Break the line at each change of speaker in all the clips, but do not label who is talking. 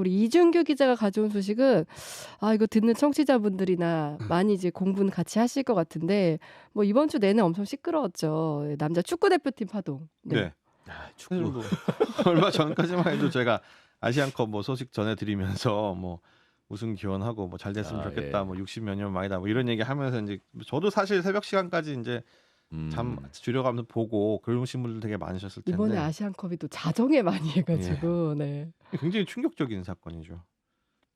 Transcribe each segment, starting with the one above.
우리 이준규 기자가 가져온 소식은 이거 듣는 청취자분들이나 많이 이제 공부는 같이 하실 것 같은데 뭐 이번 주 내내 엄청 시끄러웠죠. 남자 축구 대표팀 파동. 네.
네.
아,
사실
축구.
뭐 얼마 전까지만 해도 제가 아시안컵 뭐 소식 전해드리면서 뭐 우승 기원하고 뭐 잘 됐으면 좋겠다,
예.
뭐 60몇 년 만이다, 뭐 이런 얘기 하면서 이제 저도 사실 새벽 시간까지 이제 잠 줄여가면서 보고 그러신 분들 되게 많으셨을 텐데
이번에 아시안컵이 또 자정에 많이 해가지고 네.
굉장히 충격적인 사건이죠.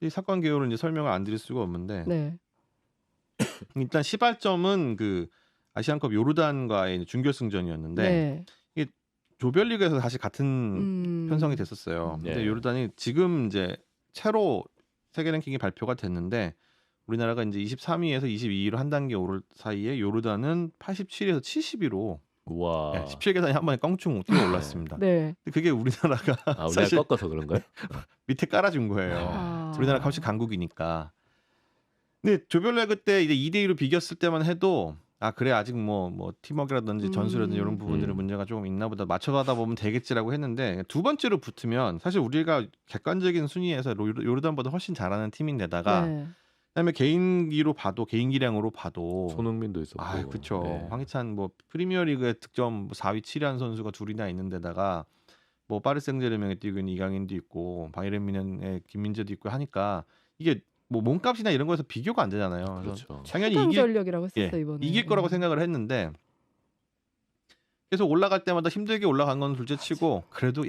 이 사건 개요를 이제 설명을 안 드릴 수가 없는데
네.
일단 시발점은 그 아시안컵 요르단과의 준결승전이었는데
네.
이게 조별리그에서 다시 같은 편성이 됐었어요. 근데
네.
요르단이 지금 이제 새로 세계 랭킹이 발표가 됐는데 우리나라가 이제 23위에서 22위로 한 단계 오를 사이에 요르단은 87위에서 70위로
우와.
17계단이 한 번에 껑충 뛰어 올랐습니다.
네.
근데 그게 우리나라가
우리나라
사실
꺾어서 그런가요?
밑에 깔아준 거예요.
아.
우리나라가 훨씬 강국이니까. 근데 조별리그 때 이제 2대2로 비겼을 때만 해도 그래 아직 뭐 팀워크라든지 전술이라든지 이런 부분들은 문제가 조금 있나 보다, 맞춰가다 보면 되겠지라고 했는데 두 번째로 붙으면 사실 우리가 객관적인 순위에서 요르단보다 훨씬 잘하는 팀인데다가
네.
그다음에 개인기량으로 봐도
손흥민도 있었고.
그렇죠.
네.
황희찬 뭐 프리미어리그에 득점 4위 7위한 선수가 둘이나 있는데다가 뭐 파리 생제르맹에 뛰고 있는 이강인도 있고 바이에른 뮌헨의 김민재도 있고 하니까 이게 뭐 몸값이나 이런 거에서 비교가 안 되잖아요. 그래서
그렇죠.
당연히
최강 전력이라고 했었어
예,
이번에.
이길 거라고 생각을 했는데 계속 올라갈 때마다 힘들게 올라간 건 둘째치고 그래도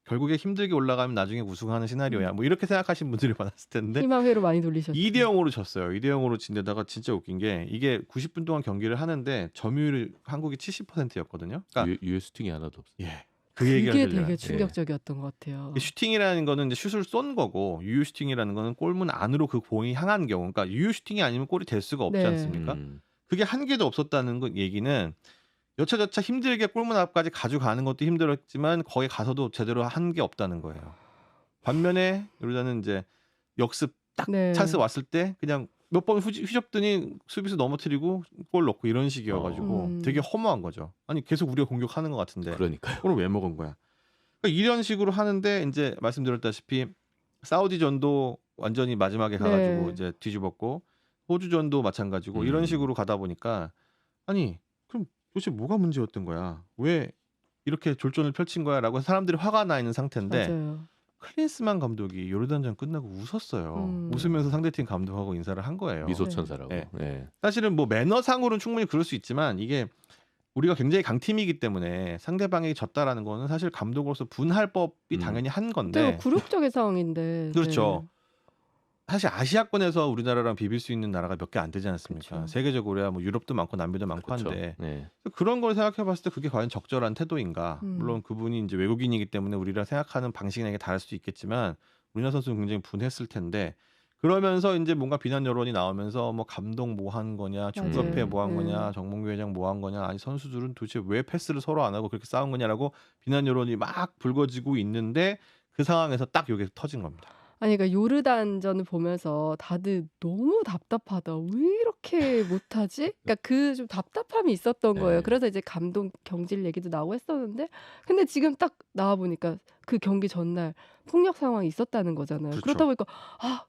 결국에 힘들게 올라가면 나중에 우승하는 시나리오야, 뭐 이렇게 생각하신 분들이 많았을 텐데
희망회로 많이 돌리셨죠.
2대0으로 졌어요. 2대0으로 진 데다가 진짜 웃긴 게 이게 90분 동안 경기를 하는데 점유율이 한국이 70%였거든요. 그러니까
유효 슈팅이 하나도 없어요.
그 얘기가
그게
들려요.
되게 충격적이었던 것 같아요.
슈팅이라는 거는 이제 슛을 쏜 거고 유효 슈팅이라는 거는 골문 안으로 그 공이 향한 경우, 그러니까 유효 슈팅이 아니면 골이 될 수가 없지
네.
않습니까? 그게 한 개도 없었다는 거 얘기는 여차저차 힘들게 골문 앞까지 가져가는 것도 힘들었지만 거기 가서도 제대로 한 게 없다는 거예요. 반면에 요르단은 이제 역습 딱
네.
찬스 왔을 때 그냥 몇 번 휘젓더니 수비수 넘어뜨리고 골 넣고 이런 식이어가지고 되게 허무한 거죠. 아니 계속 우리가 공격하는 것 같은데
그러니까요.
골을 왜 먹은 거야? 그러니까 이런 식으로 하는데 이제 말씀드렸다시피 사우디전도 완전히 마지막에 가가지고
네.
이제 뒤집었고 호주전도 마찬가지고 이런 식으로 가다 보니까 아니 그럼 도대체 뭐가 문제였던 거야? 왜 이렇게 졸전을 펼친 거야라고 사람들이 화가 나 있는 상태인데
맞아요.
클린스만 감독이 요르단전 끝나고 웃었어요. 웃으면서 상대팀 감독하고 인사를 한 거예요.
미소천사라고.
네.
네.
사실은 뭐 매너상으로는 충분히 그럴 수 있지만 이게 우리가 굉장히 강팀이기 때문에 상대방이 졌다라는 거는 사실 감독으로서 분할 법이 당연히 한 건데
되게 굴욕적인 상황인데.
그렇죠.
네.
사실 아시아권에서 우리나라랑 비빌 수 있는 나라가 몇 개 안 되지 않습니까?
그렇죠.
세계적으로야 뭐 유럽도 많고 남미도 많고
그렇죠.
한데
네.
그런 걸 생각해 봤을 때 그게 과연 적절한 태도인가? 물론 그분이 이제 외국인이기 때문에 우리랑 생각하는 방식이 되게 다를 수도 있겠지만 우리나라 선수는 굉장히 분했을 텐데 그러면서 이제 뭔가 비난 여론이 나오면서 뭐 감독 뭐 한 거냐, 축구협회 뭐 한 거냐, 정몽규 회장 뭐 한 거냐, 아니 선수들은 도대체 왜 패스를 서로 안 하고 그렇게 싸운 거냐라고 비난 여론이 막 불거지고 있는데 그 상황에서 딱 이게 터진 겁니다.
아니 그러니까 요르단전을 보면서 다들 너무 답답하다. 왜 이렇게 못하지? 그러니까 그 좀 답답함이 있었던 거예요.
네.
그래서 이제 감독 경질 얘기도 나오고 했었는데 근데 지금 딱 나와 보니까 그 경기 전날 폭력 상황이 있었다는 거잖아요.
그렇죠.
그러다 보니까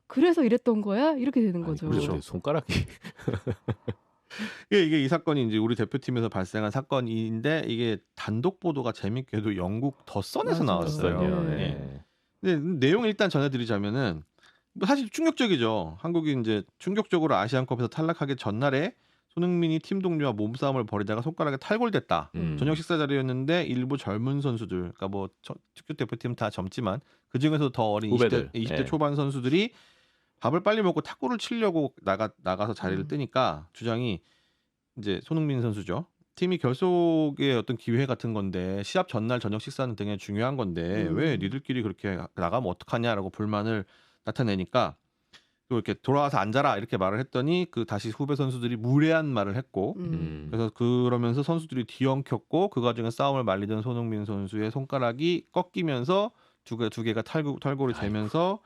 그래서 이랬던 거야? 이렇게 되는
아니,
거죠.
그렇죠. 손가락이
이게 이 사건이 이제 우리 대표팀에서 발생한 사건인데 이게 단독 보도가 재밌게도 영국 더 선에서
맞아요.
나왔어요.
네.
예. 근데 내용 일단 전해드리자면은 뭐 사실 충격적이죠. 한국이 이제 충격적으로 아시안컵에서 탈락하기 전날에 손흥민이 팀 동료와 몸싸움을 벌이다가 손가락에 탈골됐다. 저녁 식사 자리였는데 일부 젊은 선수들, 그러니까 뭐 축구 대표팀 다 젊지만 그 중에서 더 어린
후배들.
20대
네.
초반 선수들이 밥을 빨리 먹고 탁구를 치려고 나가서 자리를 뜨니까 주장이 이제 손흥민 선수죠. 팀이 결속의 어떤 기회 같은 건데 시합 전날 저녁 식사는 되게 중요한 건데 왜 니들끼리 그렇게 나가면 어떡하냐라고 불만을 나타내니까 또 이렇게 돌아와서 앉아라 이렇게 말을 했더니 그 다시 후배 선수들이 무례한 말을 했고 그래서 그러면서 선수들이 뒤엉켰고 그 과정에 싸움을 말리던 손흥민 선수의 손가락이 꺾이면서 두 개가 탈골이 되면서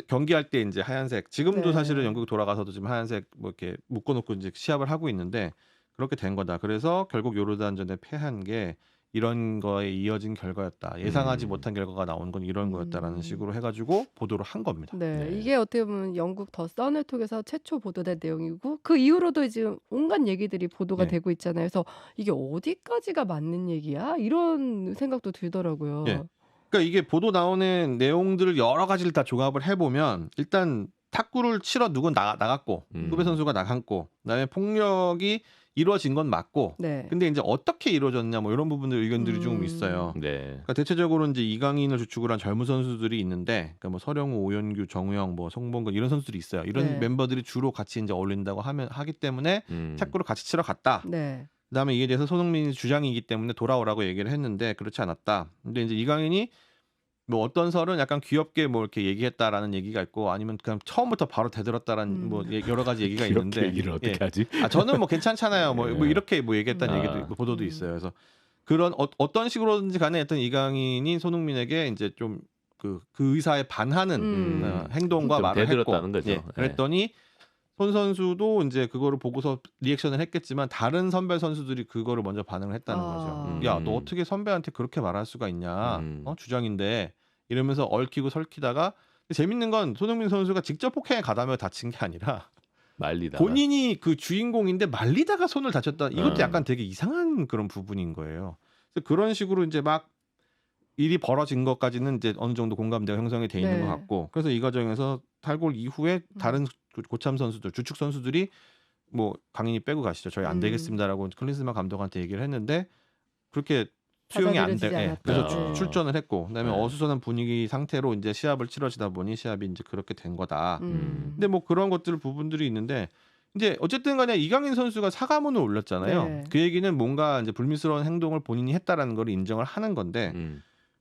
경기할 때 이제 하얀색, 지금도
네.
사실은 영국 돌아가서도 지금 하얀색 뭐 이렇게 묶어놓고 이제 시합을 하고 있는데 그렇게 된 거다. 그래서 결국 요르단전에 패한 게 이런 거에 이어진 결과였다. 예상하지
음.
못한 결과가 나온 건 이런 거였다라는
음.
식으로 해가지고 보도를 한 겁니다.
네,
네.
이게 어떻게 보면 영국 더 선을 통해서 최초 보도된 내용이고 그 이후로도 지금 온갖 얘기들이 보도가
예.
되고 있잖아요. 그래서 이게 어디까지가 맞는 얘기야? 이런 생각도 들더라고요.
예. 그러니까 이게 보도 나오는 내용들을 여러 가지를 다 종합을 해보면 일단 탁구를 치러 누군 나갔고 후배
음.
선수가 나갔고 그다음에 폭력이 이루어진 건 맞고
네.
근데 이제 어떻게 이루어졌냐 뭐 이런 부분들 의견들이 좀 있어요.
네.
그러니까 대체적으로 이제 이강인을 주축으로 한 젊은 선수들이 있는데, 그러니까 뭐 서령우, 오연규, 정우영, 뭐 송범근 이런 선수들이 있어요. 이런
네.
멤버들이 주로 같이 이제 어울린다고 하기 때문에 탁구를 같이 치러 갔다.
네.
그다음에 이에 대해서 손흥민이 주장이기 때문에 돌아오라고 얘기를 했는데 그렇지 않았다. 근데 이제 이강인이 뭐 어떤 설은 약간 귀엽게 뭐 이렇게 얘기했다라는 얘기가 있고 아니면 그냥 처음부터 바로 대들었다라는 뭐 여러 가지 얘기가
귀엽게
있는데
얘기를 어떻게
예.
하지?
아 저는 뭐 괜찮잖아요. 뭐
네.
이렇게 뭐 얘기했다는
아.
얘기도 있고 보도도 있어요. 그래서 그런 어떤 식으로든지 간에 어떤 이강인이 손흥민에게 이제 좀 그 의사에 반하는 행동과
좀
말을 했고
대들었다는 거죠.
예. 그랬더니 손 선수도 이제 그거를 보고서 리액션을 했겠지만 다른 선배 선수들이 그거를 먼저 반응을 했다는 거죠. 야, 너 어떻게 선배한테 그렇게 말할 수가 있냐? 주장인데 이러면서 얽히고 설키다가 재밌는 건 손흥민 선수가 직접 폭행에 가담해 다친 게 아니라
말리다가.
본인이 그 주인공인데 말리다가 손을 다쳤다. 이것도
음.
약간 되게 이상한 그런 부분인 거예요. 그래서 그런 식으로 이제 막 일이 벌어진 것까지는 이제 어느 정도 공감대가 형성이 돼 있는
네.
것 같고 그래서 이 과정에서 탈골 이후에 다른 고참 선수들 주축 선수들이 뭐 강인이 빼고 가시죠. 저희 안 되겠습니다라고 클린스만 감독한테 얘기를 했는데 그렇게 수용이 안 돼.
받아들여지지
예.
않았다.
그래서
네.
출전을 했고 그다음에
네.
어수선한 분위기 상태로 이제 시합을 치러지다 보니 시합이 이제 그렇게 된 거다. 근데
음.
뭐 그런 것들 부분들이 있는데 이제 어쨌든 간에 이강인 선수가 사과문을 올렸잖아요.
네.
그 얘기는 뭔가 이제 불미스러운 행동을 본인이 했다라는 걸 인정을 하는 건데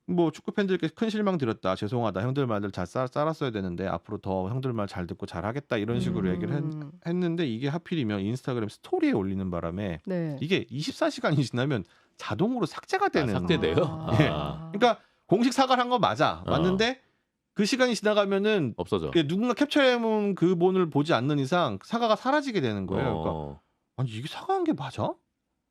뭐 축구 팬들께 큰 실망 드렸다. 죄송하다. 형들 말들 잘 쌀았어야 되는데 앞으로 더 형들 말 잘 듣고 잘 하겠다. 이런 식으로 얘기를 했는데 이게 하필이면 인스타그램 스토리에 올리는 바람에
네.
이게 24시간이 지나면 자동으로 삭제가 되는
삭제돼요?
예.
아.
그러니까 공식 사과를 한 건 맞아. 맞는데 그 시간이 지나가면은
없어져.
누군가 캡처해놓은 그 본을 보지 않는 이상 사과가 사라지게 되는 거예요. 그러니까 아니 이게 사과한 게 맞아?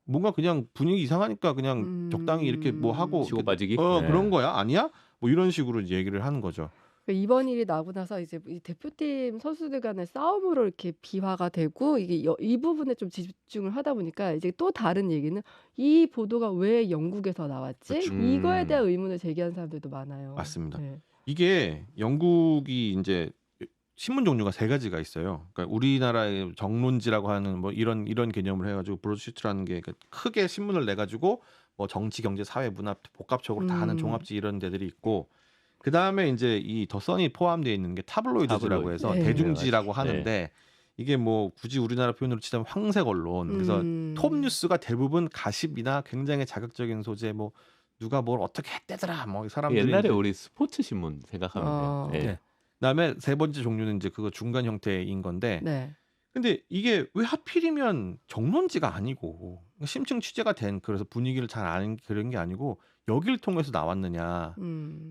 뭔가 그냥 분위기 이상하니까 그냥 적당히 이렇게 뭐 하고
치고 빠지기? 네.
그런 거야? 아니야? 뭐 이런 식으로 이제 얘기를 하는 거죠.
그러니까 이번 일이 나고 나서 이제 이 대표팀 선수들 간의 싸움으로 이렇게 비화가 되고 이게 이 부분에 좀 집중을 하다 보니까 이제 또 다른 얘기는 이 보도가 왜 영국에서 나왔지?
그쵸.
이거에 대한 의문을 제기하는 사람들도 많아요.
맞습니다.
네.
이게 영국이 이제 신문 종류가 세 가지가 있어요. 그러니까 우리나라의 정론지라고 하는 뭐 이런 개념을 해가지고 브로드시트라는 게 크게 신문을 내 가지고 뭐 정치, 경제, 사회, 문화 복합적으로 다 하는 종합지 이런 데들이 있고 그 다음에 이제 이 더 선이 포함되어 있는 게 타블로이드지라고 해서
네.
대중지라고
네.
하는데 이게 뭐 굳이 우리나라 표현으로 치자면 황색 언론. 그래서 톱 뉴스가 대부분 가십이나 굉장히 자극적인 소재 뭐 누가 뭘 어떻게 했대더라 뭐 사람들이
옛날에
이제
우리 스포츠 신문 생각하면 돼요. 예.
네. 그다음에 세 번째 종류는 이제 그거 중간 형태인 건데
네.
근데 이게 왜 하필이면 정론지가 아니고 심층 취재가 된 그래서 분위기를 잘 아는 그런 게 아니고 여기를 통해서 나왔느냐.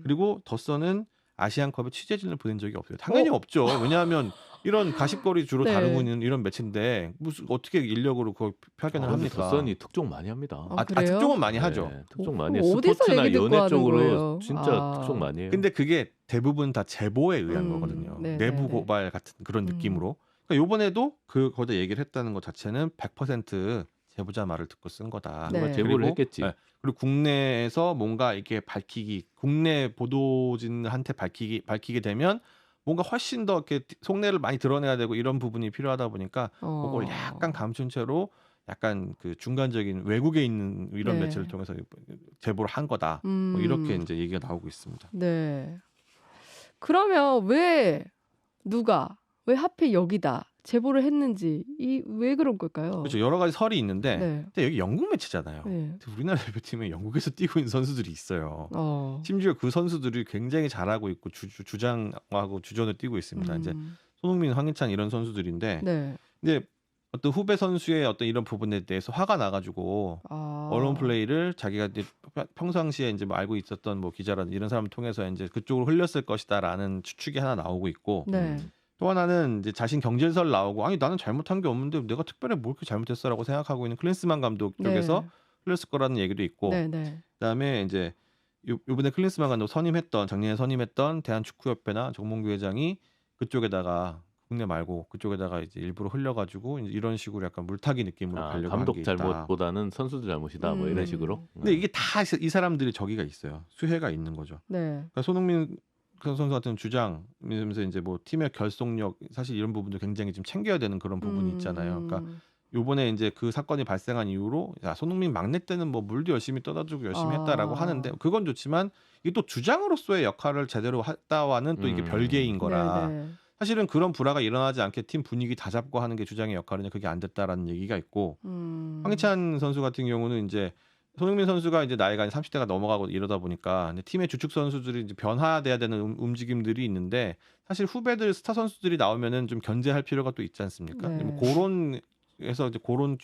그리고 더선은 아시안컵에 취재진을 보낸 적이 없어요. 당연히 없죠. 왜냐하면 이런 가십거리 주로
네.
다루고 있는 이런 매체인데 무슨 어떻게 인력으로 그걸 파견을 합니까?
더선이 특종 많이 합니다.
그래요?
특종은 많이 하죠.
네, 특종
어,
많이 해요.
어디서
스포츠나
얘기 듣고
연예
하는
쪽으로
거예요?
진짜 특종 많이 해요.
근데 그게 대부분 다 제보에 의한 거거든요.
네,
내부
네, 네.
고발 같은 그런 느낌으로. 그러니까 요번에도 거기다 얘기를 했다는 것 자체는 100% 제보자 말을 듣고 쓴 거다.
네.
누가 제보를
그리고,
했겠지.
네, 그리고 국내에서 뭔가 이렇게 밝히기, 국내 보도진한테 밝히게 되면 뭔가 훨씬 더 이렇게 속내를 많이 드러내야 되고 이런 부분이 필요하다 보니까 그걸 약간 감춘 채로 약간 그 중간적인 외국에 있는 이런
네.
매체를 통해서 제보를 한 거다. 뭐 이렇게 이제 얘기가 나오고 있습니다.
네. 그러면 왜 왜 하필 여기다 제보를 했는지 왜 그런 걸까요?
그렇죠. 여러 가지 설이 있는데
네.
근데 여기 영국 매체잖아요.
네.
근데 우리나라 대표팀에 영국에서 뛰고 있는 선수들이 있어요. 심지어 그 선수들이 굉장히 잘하고 있고 주장하고 주전을 뛰고 있습니다. 이제 손흥민, 황희찬 이런 선수들인데
네.
이제 어떤 후배 선수의 어떤 이런 부분에 대해서 화가 나가지고 언론 플레이를 자기가 이제 평상시에 이제 뭐 알고 있었던 뭐 기자라든 이런 사람을 통해서 이제 그쪽으로 흘렸을 것이다라는 추측이 하나 나오고 있고
네.
또 하나는 이제 자신 경질설 나오고 아니 나는 잘못한 게 없는데 내가 특별히 뭘 그렇게 잘못했어라고 생각하고 있는 클린스만 감독 쪽에서
네.
흘렸을 거라는 얘기도 있고
네네.
그다음에 이제 요번에 클린스만 감독 선임했던 작년에 선임했던 대한축구협회나 정몽규 회장이 그쪽에다가 국내 말고 그쪽에다가 이제 일부러 흘려가지고 이제 이런 식으로 약간 물타기 느낌으로
아,
가려고 한 게
감독
있다.
잘못보다는 선수들 잘못이다. 뭐 이런 식으로.
근데 이게 다 이 사람들이 저기가 있어요. 수혜가 있는 거죠.
네.
그러니까 손흥민 선수 같은 주장이면서 이제 뭐 팀의 결속력 사실 이런 부분도 굉장히 좀 챙겨야 되는 그런 부분이 있잖아요. 그러니까 요번에 이제 그 사건이 발생한 이후로 야, 손흥민 막내 때는 뭐 물도 열심히 떠다주고 열심히 했다라고 하는데 그건 좋지만 이게 또 주장으로서의 역할을 제대로 했다와는 또 이게 별개인 거라
네네.
사실은 그런 불화가 일어나지 않게 팀 분위기 다 잡고 하는 게 주장의 역할이냐 그게 안 됐다라는 얘기가 있고 황희찬 선수 같은 경우는 이제 손흥민 선수가 이제 나이가 30대가 넘어가고 이러다 보니까 팀의 주축 선수들이 이제 변화돼야 되는 움직임들이 있는데 사실 후배들 스타 선수들이 나오면은 좀 견제할 필요가 또 있지 않습니까?
네.
뭐 그런에서 이제 그런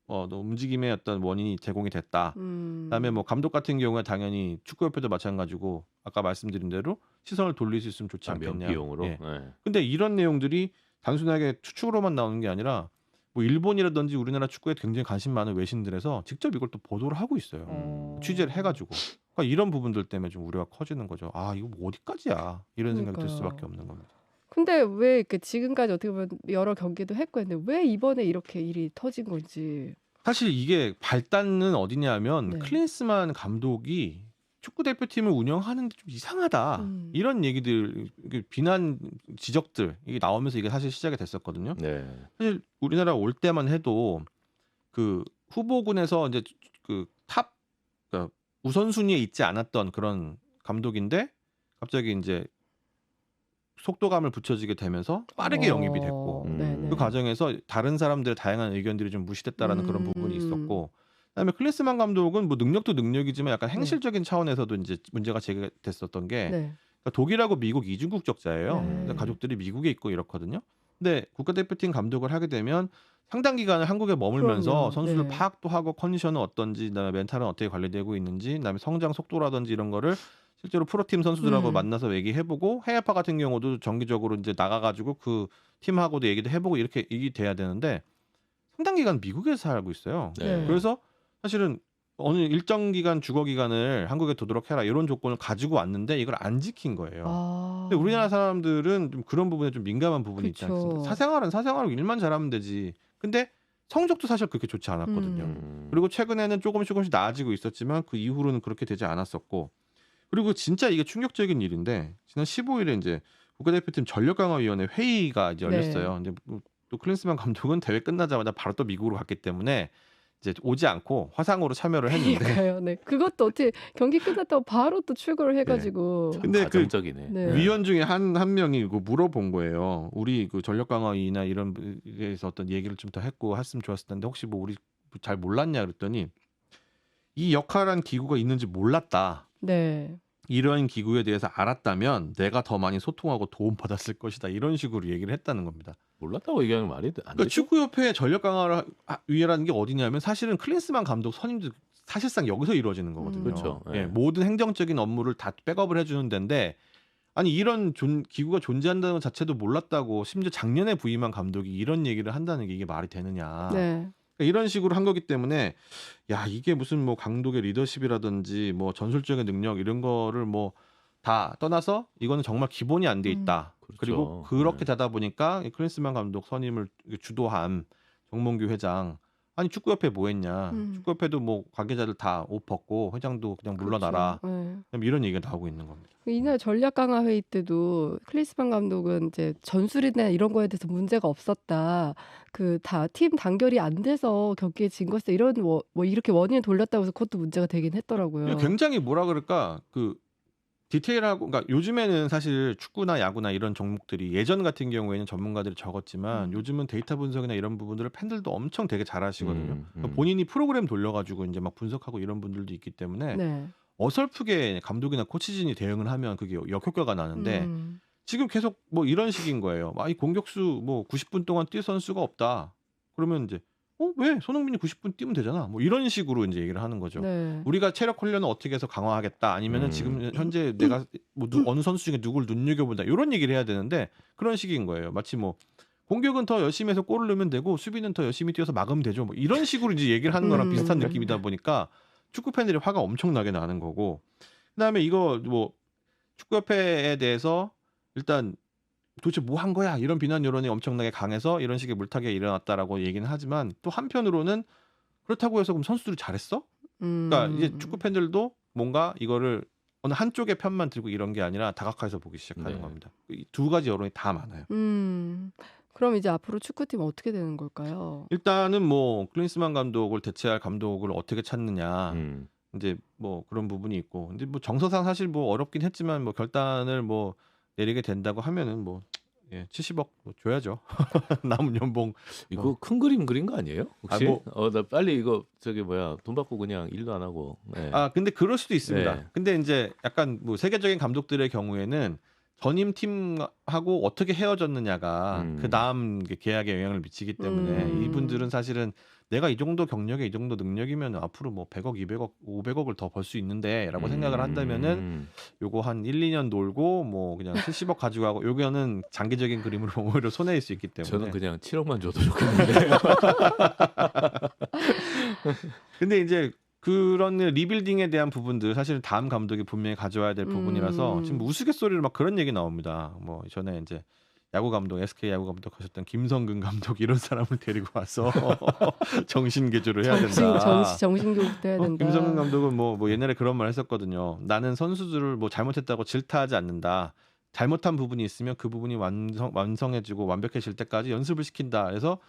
움직임의 어떤 원인이 제공이 됐다. 그다음에 뭐 감독 같은 경우에 당연히 축구협회도 마찬가지고 아까 말씀드린 대로 시선을 돌릴 수 있으면 좋지 않겠냐.
비용으로.
예.
네.
근데 이런 내용들이 단순하게 추측으로만 나오는 게 아니라 뭐 일본이라든지 우리나라 축구에 굉장히 관심 많은 외신들에서 직접 이걸 또 보도를 하고 있어요. 취재를 해가지고. 그러니까 이런 부분들 때문에 좀 우려가 커지는 거죠. 아 이거 뭐 어디까지야 이런 생각이 들
그러니까요.
수밖에 없는 겁니다.
근데 왜 이렇게 지금까지 어떻게 보면 여러 경기도 했고 했는데 왜 이번에 이렇게 일이 터진 건지.
사실 이게 발단은 어디냐면
네.
클린스만 감독이 축구 대표팀을 운영하는데 좀 이상하다 이런 얘기들 비난 지적들 이게 나오면서 이게 사실 시작이 됐었거든요.
네.
사실 우리나라 올 때만 해도 그 후보군에서 이제 그 탑 그러니까 우선순위에 있지 않았던 그런 감독인데 갑자기 이제 속도감을 붙여지게 되면서 빠르게 영입이 됐고
네네.
그 과정에서 다른 사람들의 다양한 의견들이 좀 무시됐다라는 그런 부분이 있었고 그다음에 클린스만 감독은 뭐 능력도 능력이지만 약간 행실적인 차원에서도 이제 문제가 제기됐었던 게
네.
그러니까 독일하고 미국 이중 국적자예요.
네.
그러니까 가족들이 미국에 있고 이렇거든요. 근데 국가대표팀 감독을 하게 되면 상당 기간을 한국에 머물면서
그럼요.
선수들
네.
파악도 하고 컨디션은 어떤지, 그다음에 멘탈은 어떻게 관리되고 있는지, 그다음에 성장 속도라든지 이런 거를 실제로 프로팀 선수들하고 만나서 얘기해보고 해외파 같은 경우도 정기적으로 이제 나가가지고 그 팀하고도 얘기도 해보고 이렇게 일이 돼야 되는데 상당 기간 미국에서 살고 있어요.
네.
그래서 사실은 어느 일정 기간 주거 기간을 한국에 도도록 해라 이런 조건을 가지고 왔는데 이걸 안 지킨 거예요. 근데 우리나라 사람들은 좀 그런 부분에 좀 민감한 부분이 있지
그쵸.
않습니까? 사생활은 사생활로 일만 잘하면 되지. 근데 성적도 사실 그렇게 좋지 않았거든요. 그리고 최근에는 조금씩 나아지고 있었지만 그 이후로는 그렇게 되지 않았었고 그리고 진짜 이게 충격적인 일인데 지난 15일에 이제 국가대표팀 전력강화위원회 회의가 이제 열렸어요. 근데 또 클린스만 감독은 대회 끝나자마자 바로 또 미국으로 갔기 때문에 이제 오지 않고 화상으로 참여를 했는데
그러니까요. 네. 그것도 어떻게 경기 끝났다고 바로 또 출근을 해가지고.
근데 그
가정적이네.
네.
위원 중에 한 명이 그 물어본 거예요. 우리 그 전력 강화위나 이런 데서 어떤 얘기를 좀 더 했고 했으면 좋았을 텐데 혹시 뭐 우리 잘 몰랐냐 그랬더니 이 역할한 기구가 있는지 몰랐다.
네.
이런 기구에 대해서 알았다면 내가 더 많이 소통하고 도움 받았을 것이다. 이런 식으로 얘기를 했다는 겁니다.
몰랐다고 얘기하는 말이 안
그러니까
되죠.
축구협회의 전력 강화를 위해라는 게 어디냐면 사실은 클린스만 감독 선임도 사실상 여기서 이루어지는 거거든요.
그렇죠.
예,
예.
모든 행정적인 업무를 다 백업을 해주는 데인데 아니 이런 기구가 존재한다는 것 자체도 몰랐다고 심지어 작년에 부임한 감독이 이런 얘기를 한다는 게 이게 말이 되느냐.
네.
그러니까 이런 식으로 한 거기 때문에 야 이게 무슨 뭐 감독의 리더십이라든지 뭐 전술적인 능력 이런 거를 뭐 다 떠나서 이거는 정말 기본이 안 돼 있다.
그렇죠.
그리고 그렇게
네.
되다 보니까 이 클린스만 감독 선임을 주도한 정몽규 회장 아니 축구협회 뭐 했냐. 축구협회도 뭐 관계자들 다 옷 벗고 회장도 그냥 물러나라.
그렇죠. 네.
이런 얘기가 나오고 있는 겁니다.
이날 전략 강화 회의 때도 클린스만 감독은 이제 전술이나 이런 거에 대해서 문제가 없었다. 그 다 팀 단결이 안 돼서 경기에 진 것이다. 이런 뭐 이렇게 원인을 돌렸다고 해서 그것도 문제가 되긴 했더라고요.
굉장히 뭐라 그럴까 그 디테일하고 그러니까 요즘에는 사실 축구나 야구나 이런 종목들이 예전 같은 경우에는 전문가들이 적었지만 요즘은 데이터 분석이나 이런 부분들을 팬들도 엄청 되게 잘하시거든요. 그러니까 본인이 프로그램 돌려가지고 이제 막 분석하고 이런 분들도 있기 때문에
네.
어설프게 감독이나 코치진이 대응을 하면 그게 역효과가 나는데 지금 계속 뭐 이런 식인 거예요. 이 공격수 뭐 90분 동안 뛸 선수가 없다. 그러면 이제 왜 손흥민이 90분 뛰면 되잖아. 뭐 이런 식으로 이제 얘기를 하는 거죠.
네.
우리가 체력 훈련을 어떻게 해서 강화하겠다. 아니면은 지금 현재 내가 뭐 어느 선수 중에 누구를 눈여겨본다. 이런 얘기를 해야 되는데 그런 식인 거예요. 마치 뭐 공격은 더 열심히 해서 골을 넣으면 되고 수비는 더 열심히 뛰어서 막으면 되죠. 뭐 이런 식으로 이제 얘기를 하는 거랑 비슷한
음.
느낌이다 보니까 축구 팬들이 화가 엄청나게 나는 거고. 그다음에 이거 뭐 축구협회에 대해서 일단 도대체 뭐 한 거야? 이런 비난 여론이 엄청나게 강해서 이런 식의 물타기가 일어났다라고 얘기는 하지만 또 한편으로는 그렇다고 해서 그럼 선수들이 잘했어? 그러니까 이제 축구 팬들도 뭔가 이거를 어느 한쪽의 편만 들고 이런 게 아니라 다각화해서 보기 시작하는
네.
겁니다. 이 두 가지 여론이 다 많아요.
그럼 이제 앞으로 축구팀은 어떻게 되는 걸까요?
일단은 뭐 클린스만 감독을 대체할 감독을 어떻게 찾느냐.
음.
이제 뭐 그런 부분이 있고. 근데 뭐 정서상 사실 뭐 어렵긴 했지만 뭐 결단을 뭐 내리게 된다고 하면은 뭐 예, 70억 뭐 줘야죠. 남은 연봉.
이거 큰 그림 그린 거 아니에요? 혹시?
뭐
나 빨리 이거 저기 뭐야 돈 받고 그냥 일도 안 하고. 네.
근데 그럴 수도 있습니다.
네.
근데 이제 약간 뭐 세계적인 감독들의 경우에는 전임 팀하고 어떻게 헤어졌느냐가 그 다음 계약에 영향을 미치기 때문에 이분들은 사실은 내가 이 정도 경력에 이 정도 능력이면 앞으로 뭐 100억, 200억, 500억을 더 벌 수 있는데라고 생각을 한다면은 요거 한 1, 2년 놀고 뭐 그냥 70억 가지고 하고 요거는 장기적인 그림으로 오히려 손해일 수 있기 때문에.
저는 그냥 7억만 줘도 좋겠는데.
근데 이제 그런 리빌딩에 대한 부분들 사실 다음 감독이 분명히 가져와야 될 부분이라서 지금 우스갯소리로 막 그런 얘기 나옵니다. 뭐 전에 이제 야구 감독, SK 야구 감독 하셨던 김성근 감독 이런 사람을 데리고 와서 정신 개조를 해야 된다.
정신 교육도 해야 된다.
김성근 감독은 뭐 옛날에 그런 말 했었거든요. 나는 선수들을 뭐 잘못했다고 질타하지 않는다. 잘못한 부분이 있으면 그 부분이 완성해지고 완벽해질 때까지 연습을 시킨다. 그래서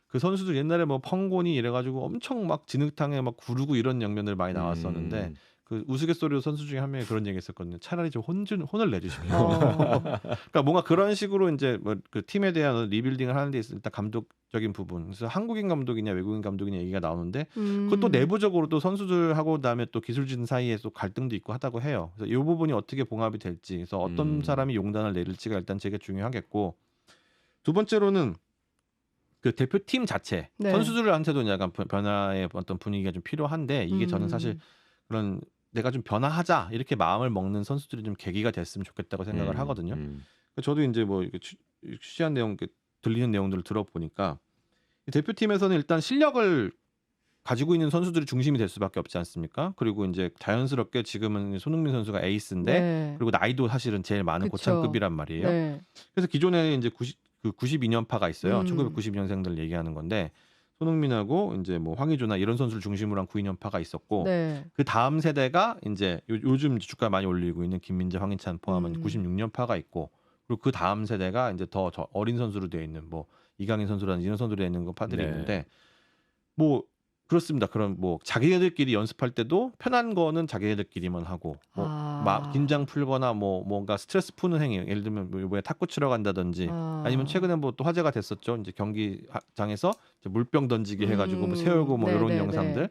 그 선수들 옛날에 뭐 펑고니 이래가지고 엄청 막 진흙탕에 막 구르고 이런 장면들 많이 나왔었는데 그 우스갯소리로 선수 중에 한 명이 그런 얘기 했었거든요. 차라리 좀 혼을 내주시면. 그러니까 뭔가 그런 식으로 이제 뭐 그 팀에 대한 리빌딩을 하는 데 있어 일단 감독적인 부분. 그래서 한국인 감독이냐 외국인 감독이냐 얘기가 나오는데 그것도 내부적으로도 선수들하고 그다음에 또 기술진 사이에 또 갈등도 있고 하다고 해요. 그래서 이 부분이 어떻게 봉합이 될지, 그래서 어떤 사람이 용단을 내릴지가 일단 되게 중요하겠고, 두 번째로는 그 대표팀 자체
네.
선수들한테도 약간 변화의 어떤 분위기가 좀 필요한데 이게 저는 사실 그런 내가 좀 변화하자 이렇게 마음을 먹는 선수들이 좀 계기가 됐으면 좋겠다고 생각을 하거든요. 저도 이제 뭐 취재한 내용, 들리는 내용들을 들어보니까 대표팀에서는 일단 실력을 가지고 있는 선수들이 중심이 될 수밖에 없지 않습니까? 그리고 이제 자연스럽게 지금은 손흥민 선수가 에이스인데
네.
그리고 나이도 사실은 제일 많은
그쵸.
고참급이란 말이에요.
네.
그래서 기존에 이제 92년파가 있어요. 1992년생들 얘기하는 건데 손흥민하고 이제 뭐 황의조나 이런 선수를 중심으로 한 92년파가 있었고
네.
그 다음 세대가 이제 요즘 주가 많이 올리고 있는 김민재, 황희찬 포함한 96년파가 있고, 그리고 그 다음 세대가 이제 더 어린 선수로 되어 있는 뭐 이강인 선수라든지 이런 선수로 되어 있는 파들이
네.
있는데 뭐 그렇습니다. 그럼 뭐 자기네들끼리 연습할 때도 편한 거는 자기네들끼리만 하고 뭐 긴장 풀거나 뭐 뭔가 스트레스 푸는 행위, 예를 들면 뭐 이번에 탁구 치러 간다든지 아니면 최근에 뭐 또 화제가 됐었죠. 이제 경기장에서 이제 물병 던지기 해가지고 뭐 세우고 뭐 이런 영상들,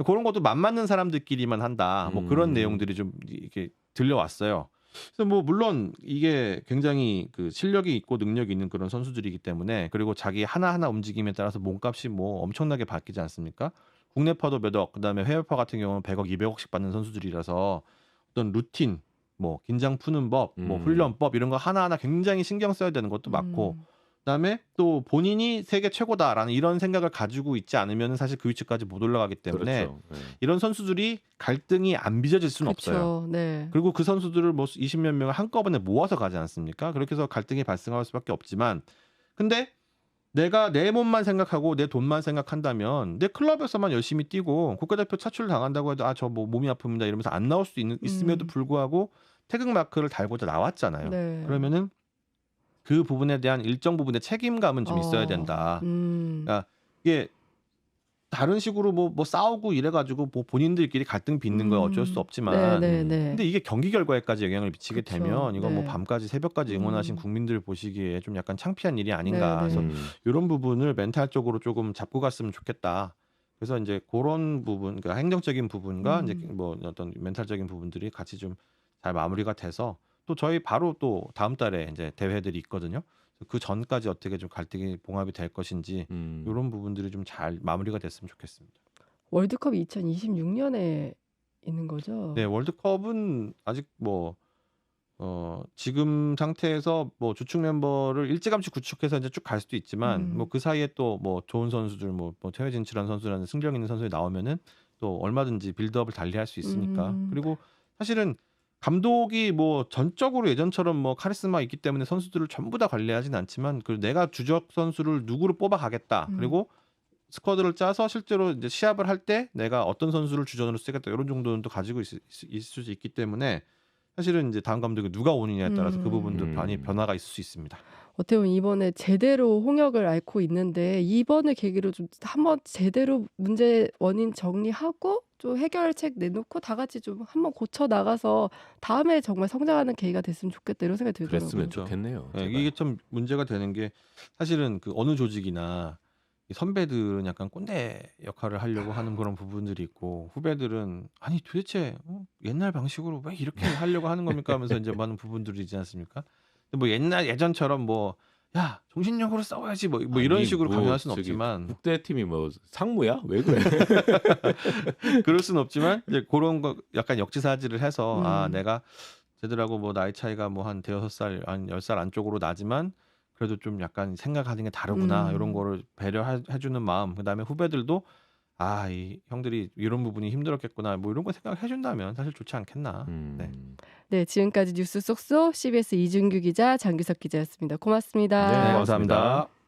그런 것도 맘 맞는 사람들끼리만 한다. 뭐 그런 내용들이 좀 이렇게 들려왔어요. 그래서 뭐 물론 이게 굉장히 그 실력이 있고 능력이 있는 그런 선수들이기 때문에, 그리고 자기 하나하나 움직임에 따라서 몸값이 뭐 엄청나게 바뀌지 않습니까? 국내파도 몇 억, 그다음에 해외파 같은 경우는 100억, 200억씩 받는 선수들이라서 어떤 루틴, 뭐 긴장 푸는 법, 뭐 훈련법 이런 거 하나하나 굉장히 신경 써야 되는 것도 맞고, 그다음에 또 본인이 세계 최고다라는 이런 생각을 가지고 있지 않으면 사실 그 위치까지 못 올라가기 때문에
그렇죠. 네.
이런 선수들이 갈등이 안 빚어질 수는 없어요.
네.
그리고 그 선수들을 뭐 20몇 명을 한꺼번에 모아서 가지 않습니까? 그렇게 해서 갈등이 발생할 수밖에 없지만, 근데 내가 내 몸만 생각하고 내 돈만 생각한다면 내 클럽에서만 열심히 뛰고 국가대표 차출 당한다고 해도 저 뭐 몸이 아픕니다 이러면서 안 나올 수 있음에도 불구하고 태극 마크를 달고자 나왔잖아요.
네.
그러면은 그 부분에 대한 일정 부분의 책임감은 좀 있어야 된다. 그러니까 이게 다른 식으로 뭐 싸우고 이래가지고 뭐 본인들끼리 갈등 빚는 건 어쩔 수 없지만, 근데 이게 경기 결과에까지 영향을 미치게
그쵸.
되면 이건 뭐
네.
밤까지 새벽까지 응원하신 국민들 보시기에 좀 약간 창피한 일이 아닌가. 그래서 이런 부분을 멘탈적으로 조금 잡고 갔으면 좋겠다. 그래서 이제 그런 부분, 그러니까 행정적인 부분과 이제 뭐 어떤 멘탈적인 부분들이 같이 좀 잘 마무리가 돼서, 또 저희 바로 또 다음 달에 이제 대회들이 있거든요. 그 전까지 어떻게 좀 갈등이 봉합이 될 것인지 이런 부분들이 좀 잘 마무리가 됐으면 좋겠습니다.
월드컵 2026년에 있는 거죠?
네, 월드컵은 아직 뭐 지금 상태에서 뭐 주축 멤버를 일찌감치 구축해서 이제 쭉 갈 수도 있지만 뭐 그 사이에 또 뭐 좋은 선수들 뭐 해외 진출한 선수라는 승격 있는 선수들이 나오면은 또 얼마든지 빌드업을 달리 할 수 있으니까.
음.
그리고 사실은 감독이 뭐 전적으로 예전처럼 뭐 카리스마 있기 때문에 선수들을 전부 다 관리하진 않지만 그 내가 주력 선수를 누구를 뽑아 가겠다.
음.
그리고 스쿼드를 짜서 실제로 이제 시합을 할 때 내가 어떤 선수를 주전으로 쓰겠다 이런 정도는 또 가지고 있을 수 있기 때문에 사실은 이제 다음 감독이 누가 오느냐에 따라서 그 부분도 많이 변화가 있을 수 있습니다.
어떻게 보면 이번에 제대로 홍역을 앓고 있는데 이번을 계기로 좀 한번 제대로 문제 원인 정리하고 좀 해결책 내놓고 다 같이 좀 한번 고쳐 나가서 다음에 정말 성장하는 계기가 됐으면 좋겠다 이런 생각이 들더라고요.
그랬으면
그렇죠.
좋겠네요.
네,
제발.
이게 좀 문제가 되는 게 사실은 그 어느 조직이나 이 선배들은 약간 꼰대 역할을 하려고 하는 그런 부분들이 있고 후배들은 아니 도대체 옛날 방식으로 왜 이렇게 하려고 하는 겁니까 하면서 이제 많은 부분들이 있지 않습니까? 근데 뭐 예전처럼 뭐 야 정신력으로 싸워야지 뭐 이런
아니,
식으로
뭐
강요할 수는
저기
없지만
국대팀이 뭐 상무야? 왜 그래?
그럴 수는 없지만 이제 그런 거 약간 역지사지를 해서 아
음.
내가 쟤들하고 뭐 나이 차이가 뭐 한 대여섯 살, 한 10살 안쪽으로 나지만 그래도 좀 약간 생각하는 게 다르구나 이런 거를 배려해 주는 마음. 그다음에 후배들도 아, 이 형들이 이런 부분이 힘들었겠구나 뭐 이런 거 생각해 준다면 사실 좋지 않겠나. 네.
네, 지금까지 뉴스 쏙쏙 CBS 이준규 기자, 장규석 기자였습니다. 고맙습니다.
네,
네,
고맙습니다.
감사합니다.